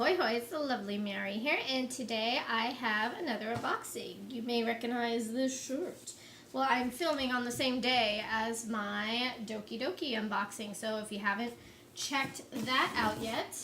Ahoy hoy, it's the lovely Mary here, and today I have another unboxing. You may recognize this shirt. Well, I'm filming on the same day as my Doki Doki unboxing, so if you haven't checked that out yet,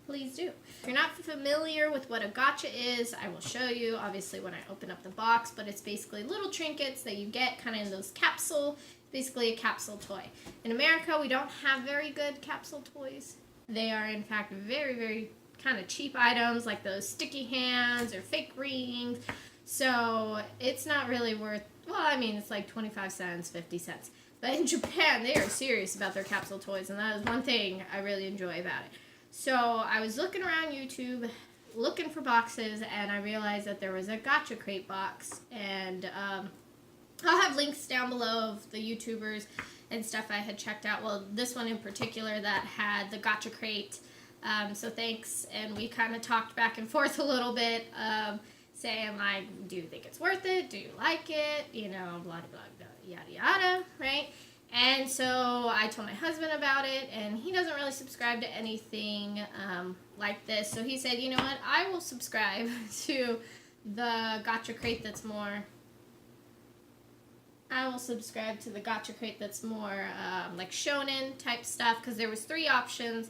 please do. If you're not familiar with what a gacha is, I will show you, obviously, when I open up the box, but it's basically little trinkets that you get kind of in those capsule, basically a capsule toy. In America, we don't have very good capsule toys. They are, in fact, very, very kind of cheap items, like those sticky hands or fake rings. So it's not really worth, well, I mean, it's like 25 cents, 50 cents. But in Japan, they are serious about their capsule toys, and that is one thing I really enjoy about it. So I was looking around YouTube, looking for boxes, and I realized that there was a Gacha crate box. And I'll have links down below of the YouTubers and stuff I had checked out. Well, this one in particular that had the Gacha crate. So thanks. And we kind of talked back and forth a little bit, saying like, do you think it's worth it? Do you like it? You know, blah, blah, blah, yada, yada, right? And so I told my husband about it, and he doesn't really subscribe to anything like this. So he said, you know what, I will subscribe to the Gacha crate that's more... I will subscribe to the Gacha crate that's more like shonen type stuff, because there was 3 options.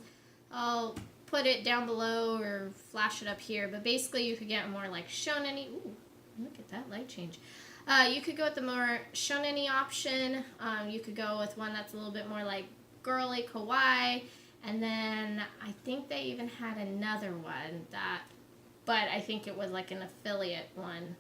I'll put it down below or flash it up here, but basically you could get more like shonen-y. Ooh, look at that light change. You could go with the more shonen-y option. You could go with one that's a little bit more like girly, kawaii, and then I think they even had another one that, but I think it was like an affiliate one.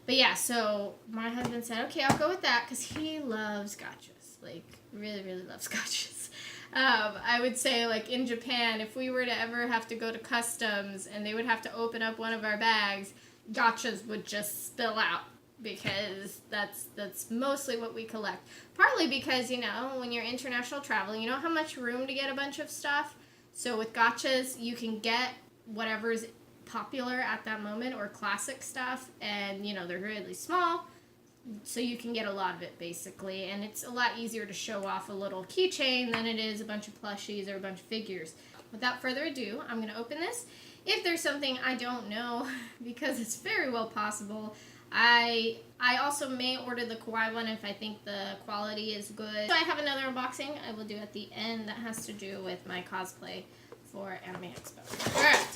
But yeah, so my husband said, okay, I'll go with that, because he loves gachas. Like, really, really loves gachas. I would say, like, in Japan, if we were to ever have to go to customs and they would have to open up one of our bags, gachas would just spill out, because that's mostly what we collect. Partly because, you know, when you're international traveling, you don't have much room to get a bunch of stuff. So with gachas, you can get whatever's popular at that moment or classic stuff, and you know, they're really small, so you can get a lot of it basically, and it's a lot easier to show off a little keychain than it is a bunch of plushies or a bunch of figures. Without further ado, I'm going to open this. If there's something I don't know, because it's very well possible, I also may order the kawaii one if I think the quality is good. So I have another unboxing I will do at the end that has to do with my cosplay for Anime Expo. Alright.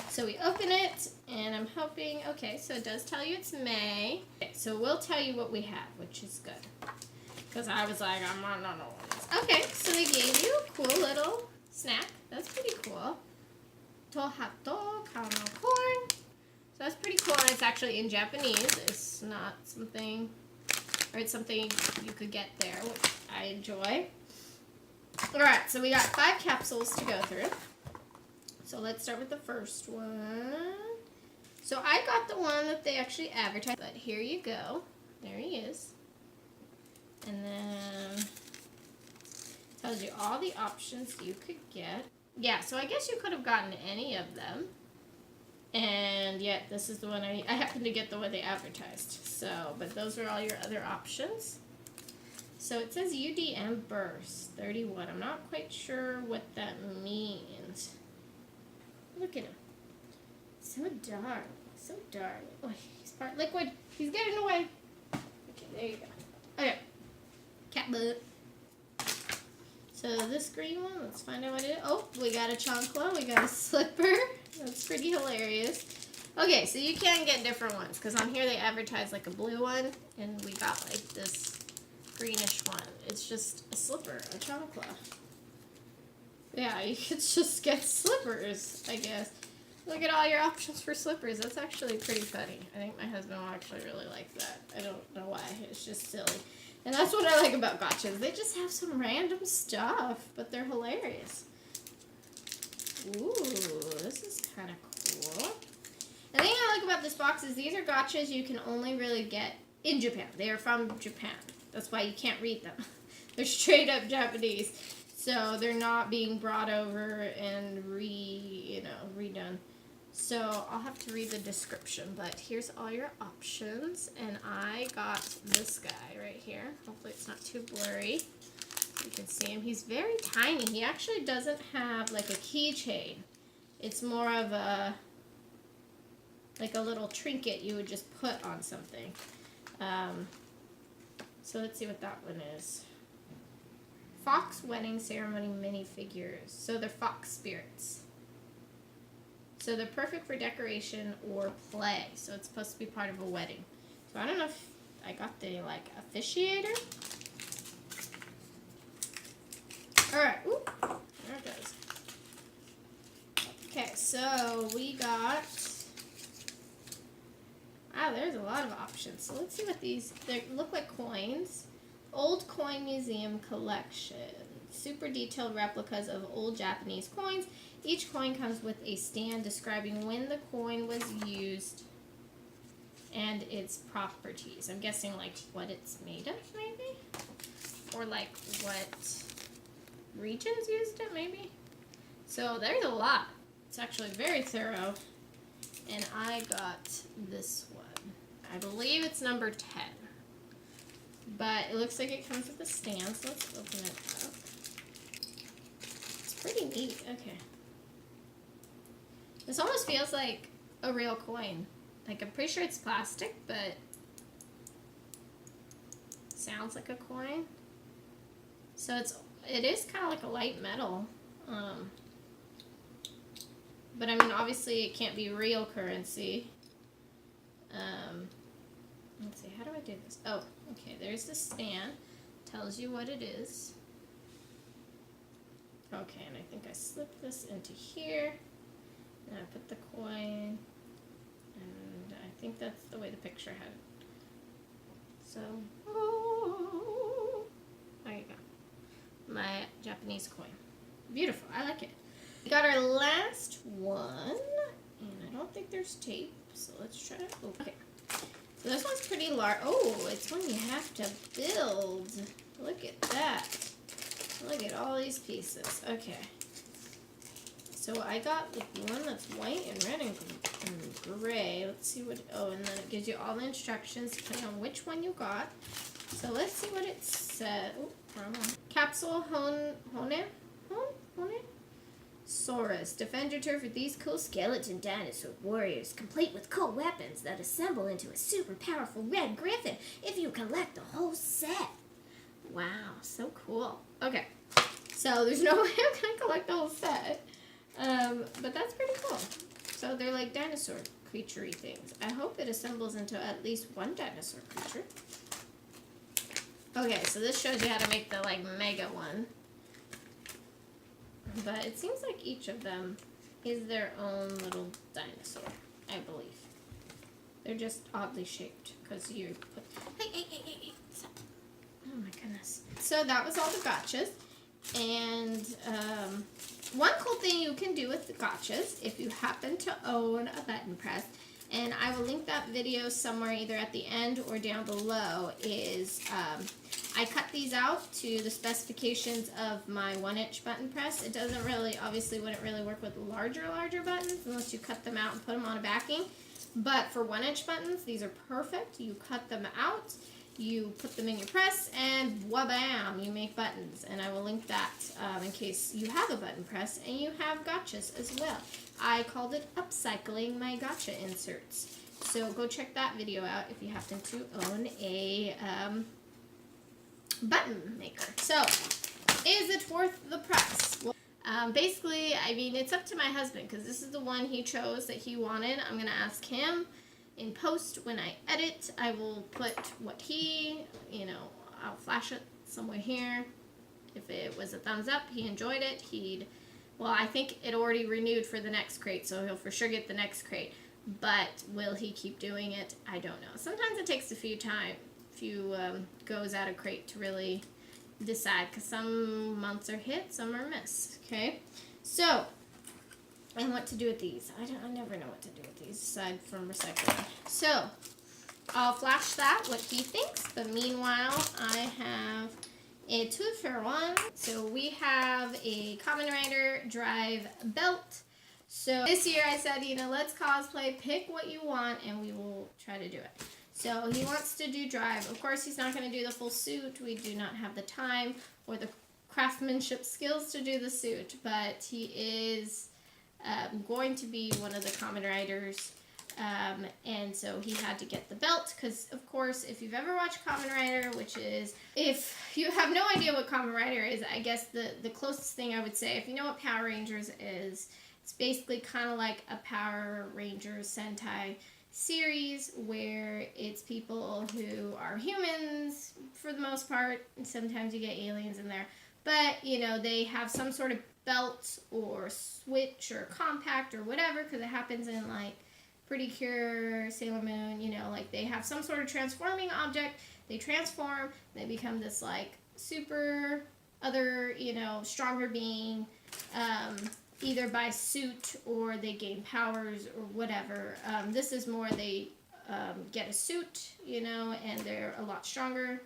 So we open it, and I'm hoping, okay, so it does tell you it's May. Okay, so we'll tell you what we have, which is good. Because I was like, I'm not know what it is. Okay, so they gave you a cool little snack. That's pretty cool. Tohato caramel corn. So that's pretty cool, and it's actually in Japanese. It's not something, or it's something you could get there, which I enjoy. Alright, so we got 5 capsules to go through. So let's start with the first one. So I got the one that they actually advertised, but here you go. There he is. And then it tells you all the options you could get. Yeah, so I guess you could have gotten any of them. And yet this is the one I happened to get the one they advertised. So, but those are all your other options. So it says UDM burst 31. I'm not quite sure what that means. Look at him. So dark. So dark. Oh, he's part liquid. He's getting away. Okay, there you go. Okay. Cat butt. So this green one, let's find out what it is. Oh, we got a chancla. We got a slipper. That's pretty hilarious. Okay, so you can get different ones, because on here they advertise like a blue one, and we got like this greenish one. It's just a slipper, a chancla. Yeah, you could just get slippers, I guess. Look at all your options for slippers. That's actually pretty funny. I think my husband will actually really like that. I don't know why. It's just silly. And that's what I like about gachas. They just have some random stuff, but they're hilarious. Ooh, this is kind of cool. The thing I like about this box is these are gachas you can only really get in Japan. They are from Japan. That's why you can't read them. They're straight up Japanese. So they're not being brought over and redone. So I'll have to read the description, but here's all your options. And I got this guy right here. Hopefully it's not too blurry. You can see him. He's very tiny. He actually doesn't have like a keychain. It's more of a like a little trinket you would just put on something. So let's see what that one is. Fox wedding ceremony minifigures. So they're fox spirits. So they're perfect for decoration or play. So it's supposed to be part of a wedding. So I don't know if I got the like officiator. Alright, oop, there it goes. Okay, so we got, wow, there's a lot of options. So let's see what these, they look like coins. Old Coin Museum Collection. Super detailed replicas of old Japanese coins. Each coin comes with a stand describing when the coin was used and its properties. I'm guessing like what it's made of, maybe? Or like what regions used it, maybe? So there's a lot. It's actually very thorough. And I got this one. I believe it's number 10. But it looks like it comes with a stand, so let's open it up. It's pretty neat. Okay. This almost feels like a real coin. Like, I'm pretty sure it's plastic, but sounds like a coin. So it is kind of like a light metal. But I mean, obviously it can't be real currency. Let's see, how do I do this? Oh, okay, there's the stand. Tells you what it is. Okay, and I think I slip this into here. And I put the coin. And I think that's the way the picture had it. So, there you go. My Japanese coin. Beautiful, I like it. We got our last one. And I don't think there's tape. So let's try to open it. Okay. So this one's pretty large. Oh, it's one you have to build. Look at that. Look at all these pieces. Okay. So I got the one that's white and red and gray. Let's see what, oh, and then it gives you all the instructions depending on which one you got. So let's see what it said. Oh, wrong one. Capsule Hone? Saurus. Defend your turf with these cool skeleton dinosaur warriors, complete with cool weapons that assemble into a super powerful red griffin if you collect the whole set. Wow, so cool. Okay, so there's no way I'm going to collect the whole set, but that's pretty cool. So they're like dinosaur creature-y things. I hope it assembles into at least one dinosaur creature. Okay, so this shows you how to make the like mega one. But it seems like each of them is their own little dinosaur, I believe. They're just oddly shaped because you put... Hey. Stop. Oh my goodness. So that was all the gotchas. And one cool thing you can do with the gotchas, if you happen to own a button press, and I will link that video somewhere either at the end or down below, is I cut these out to the specifications of my 1-inch button press. It doesn't really, obviously wouldn't really work with larger buttons unless you cut them out and put them on a backing. But for 1-inch buttons, these are perfect. You cut them out, you put them in your press, and wha-bam, you make buttons. And I will link that in case you have a button press and you have gotchas as well. I called it Upcycling My Gacha Inserts. So go check that video out if you happen to own a button maker. So, is it worth the price? Well, basically, I mean, it's up to my husband because this is the one he chose that he wanted. I'm going to ask him in post when I edit. I will put what he, I'll flash it somewhere here. If it was a thumbs up, he enjoyed it, well, I think it already renewed for the next crate, so he'll for sure get the next crate. But will he keep doing it? I don't know. Sometimes it takes a few goes out of crate to really decide, because some months are hit, some are miss. Okay, so, and what to do with these? I never know what to do with these aside from recycling. So I'll flash that what he thinks, but meanwhile I have a 2-for-1. So we have a Kamen Rider Drive belt. So this year I said, let's cosplay, pick what you want, and we will try to do it. So he wants to do Drive. Of course, he's not going to do the full suit. We do not have the time or the craftsmanship skills to do the suit, but he is going to be one of the Kamen Riders. And so he had to get the belt because, of course, if you've ever watched Kamen Rider, which is, if you have no idea what Kamen Rider is, I guess the closest thing I would say, if you know what Power Rangers is, it's basically kind of like a Power Rangers Sentai series where it's people who are humans for the most part, and sometimes you get aliens in there, but, you know, they have some sort of belt or switch or compact or whatever, because it happens in, like, Pretty Cure, Sailor Moon, you know, like, they have some sort of transforming object, they transform, they become this, like, super other, you know, stronger being, either by suit or they gain powers or whatever. This is more they get a suit, you know, and they're a lot stronger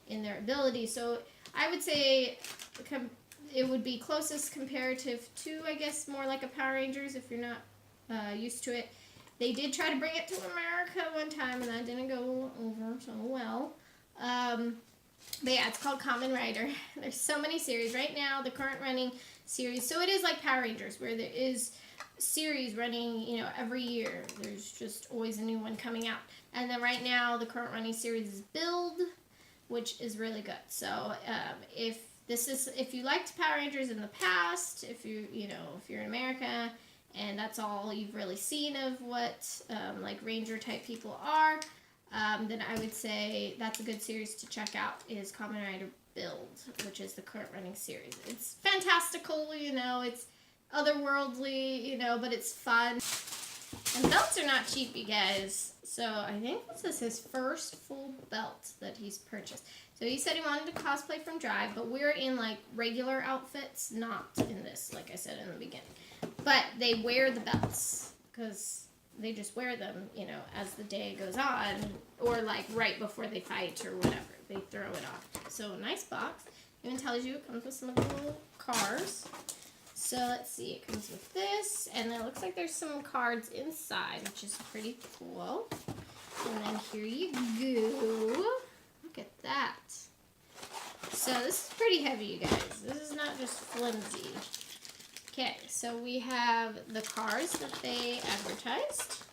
in their ability. So I would say it would be closest comparative to, I guess, more like a Power Rangers if you're not used to it. They did try to bring it to America one time, and that didn't go over so well. But yeah, it's called Kamen Rider. There's so many series. Right now, the current running series, so it is like Power Rangers, where there is series running, you know, every year. There's just always a new one coming out. And then right now, the current running series is Build, which is really good. So if you liked Power Rangers in the past, if you're in America, and that's all you've really seen of what like Ranger type people are, then I would say that's a good series to check out is Kamen Rider Build, which is the current running series. It's fantastical, you know, it's otherworldly, you know, but it's fun. And belts are not cheap, you guys. So I think this is his first full belt that he's purchased. So he said he wanted to cosplay from Drive, but we're in like regular outfits, not in this, like I said in the beginning. But they wear the belts because they just wear them, you know, as the day goes on, or like right before they fight or whatever. They throw it off. So nice box. Even tells you it comes with some of the little cars. So let's see, it comes with this, and it looks like there's some cards inside, which is pretty cool. And then here you go. Look at that. So this is pretty heavy, you guys. This is not just flimsy. Okay, so we have the cars that they advertised.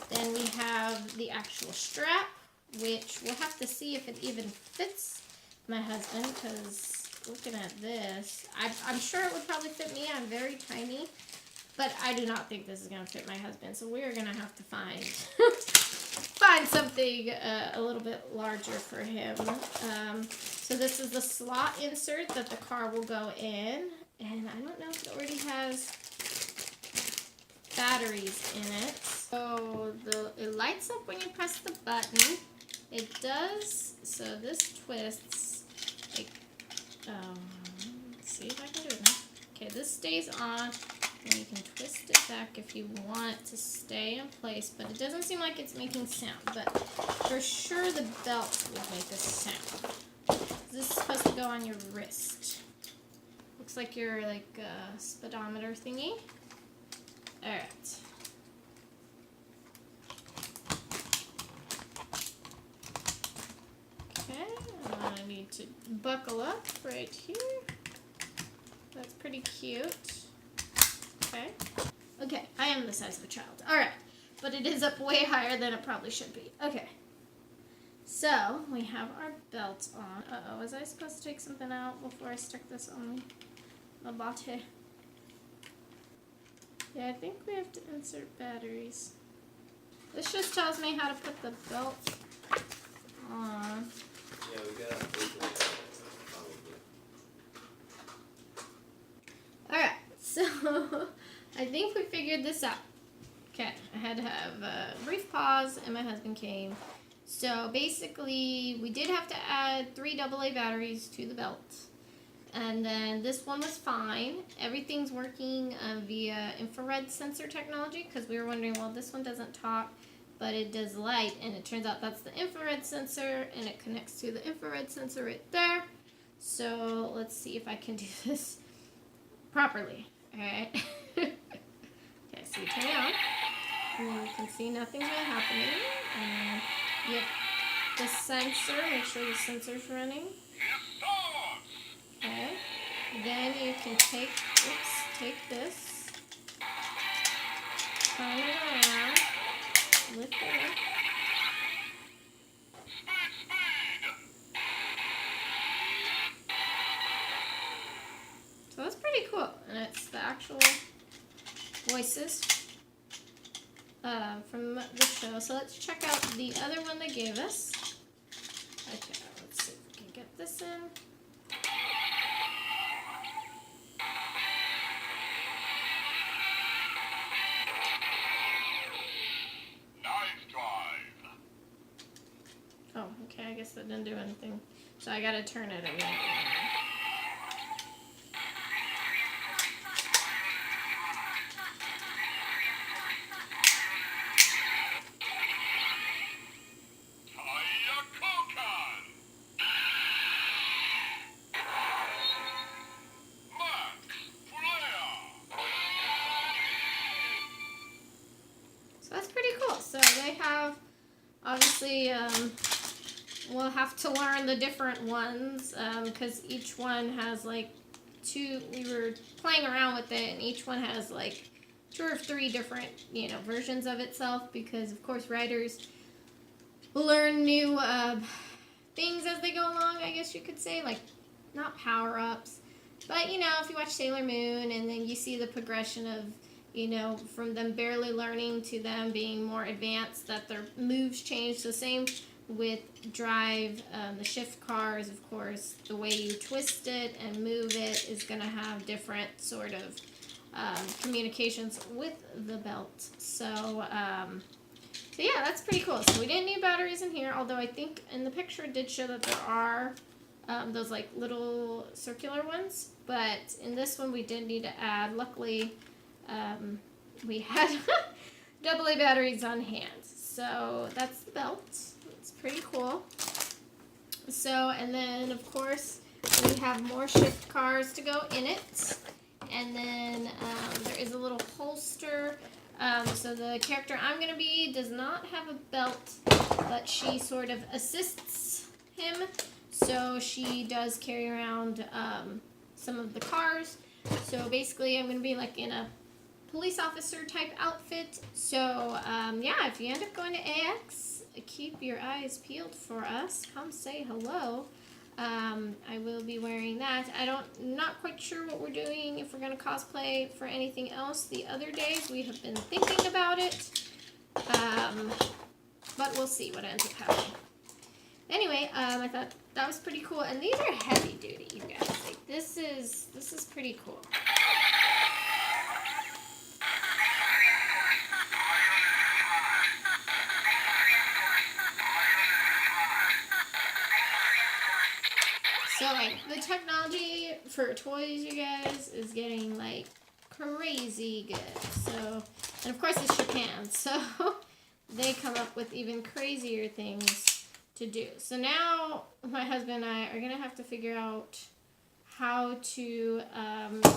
Then we have the actual strap, which we'll have to see if it even fits my husband, because looking at this, I'm sure it would probably fit me. I'm very tiny, but I do not think this is going to fit my husband, so we're going to have to find something a little bit larger for him. So this is the slot insert that the car will go in, and I don't know if it already has batteries in it. So it lights up when you press the button. It does, so this twists, like, let's see if I can do it now. Okay, this stays on, and you can twist it back if you want it to stay in place, but it doesn't seem like it's making sound, but for sure the belt would make a sound. This is supposed to go on your wrist. Looks like your, like, speedometer thingy. Alright. Okay, I need to buckle up right here. That's pretty cute. Okay. Okay, I am the size of a child. Alright, but it is up way higher than it probably should be. Okay. So, we have our belt on. Uh-oh, was I supposed to take something out before I stuck this on my body? Yeah, I think we have to insert batteries. This just tells me how to put the belt on. Yeah, we got probably. Alright, so I think we figured this out. Okay, I had to have a brief pause and my husband came. So basically, we did have to add 3 AA batteries to the belt. And then this one was fine. Everything's working via infrared sensor technology, because we were wondering, well, this one doesn't talk, but it does light, and it turns out that's the infrared sensor, and it connects to the infrared sensor right there. So let's see if I can do this properly. Alright. Okay, so you turn it on, and you can see nothing's really happening. And yep, the sensor, make sure the sensor's running. Okay. Then you can take this, turn it around, lift it up. So that's pretty cool, and it's the actual voices from the show. So let's check out the other one they gave us. Okay, let's see if we can get this in. Oh, okay, I guess that didn't do anything. So I gotta turn it again. So that's pretty cool. So they have, obviously, we'll have to learn the different ones because each one has like two. We were playing around with it, and each one has like 2 or 3 different, versions of itself. Because of course, writers will learn new things as they go along. I guess you could say, like not power ups, but if you watch Sailor Moon, and then you see the progression of from them barely learning to them being more advanced, that their moves change. So same with Drive, the shift cars, of course, the way you twist it and move it is going to have different sort of communications with the belt. So yeah, that's pretty cool. So we didn't need batteries in here, although I think in the picture it did show that there are those like little circular ones, but in this one we did need to add. Luckily, we had AA batteries on hand. So that's the belt. It's pretty cool. So, and then of course we have more shift cars to go in it. And then there is a little holster. So the character I'm going to be does not have a belt, but she sort of assists him. So she does carry around some of the cars. So basically I'm going to be like in a police officer type outfit. So yeah, if you end up going to AX, keep your eyes peeled for us. Come say hello. I will be wearing that. Not quite sure what we're doing, if we're going to cosplay for anything else the other days. We have been thinking about it. But we'll see what ends up happening. Anyway, I thought that was pretty cool. And these are heavy duty, you guys. Like, this is pretty cool. So, like, the technology for toys, you guys, is getting, like, crazy good. So, and of course it's Japan, so they come up with even crazier things to do. So now, my husband and I are going to have to figure out how to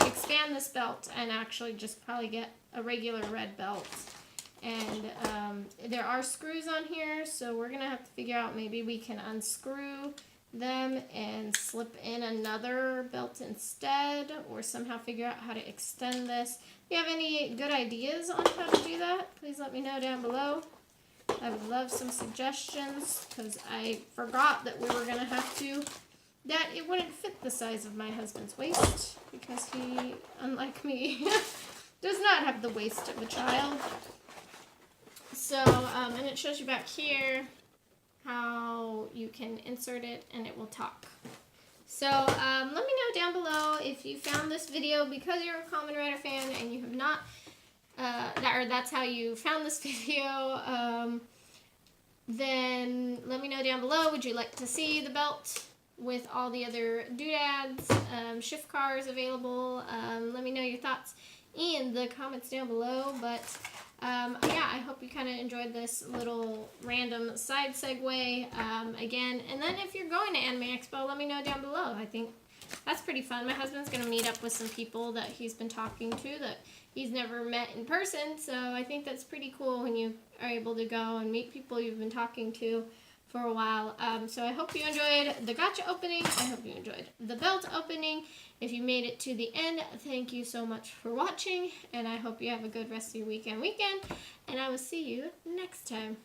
expand this belt and actually just probably get a regular red belt. And there are screws on here, so we're going to have to figure out, maybe we can unscrew them and slip in another belt instead, or somehow figure out how to extend this. If you have any good ideas on how to do that, please let me know down below. I would love some suggestions, because I forgot that we were going to have to, that it wouldn't fit the size of my husband's waist, because he, unlike me, does not have the waist of a child. So, and it shows you back here how you can insert it and it will talk. So let me know down below if you found this video because you're a Kamen Rider fan and you have not, that's how you found this video. Then let me know down below, would you like to see the belt with all the other doodads, shift cars available? Let me know your thoughts in the comments down below. But yeah, I hope you kind of enjoyed this little random side segue again. And then if you're going to Anime Expo, let me know down below. I think that's pretty fun. My husband's going to meet up with some people that he's been talking to that he's never met in person. So I think that's pretty cool when you are able to go and meet people you've been talking to for a while. So I hope you enjoyed the gacha opening. I hope you enjoyed the belt opening. If you made it to the end, thank you so much for watching, and I hope you have a good rest of your weekend. And I will see you next time.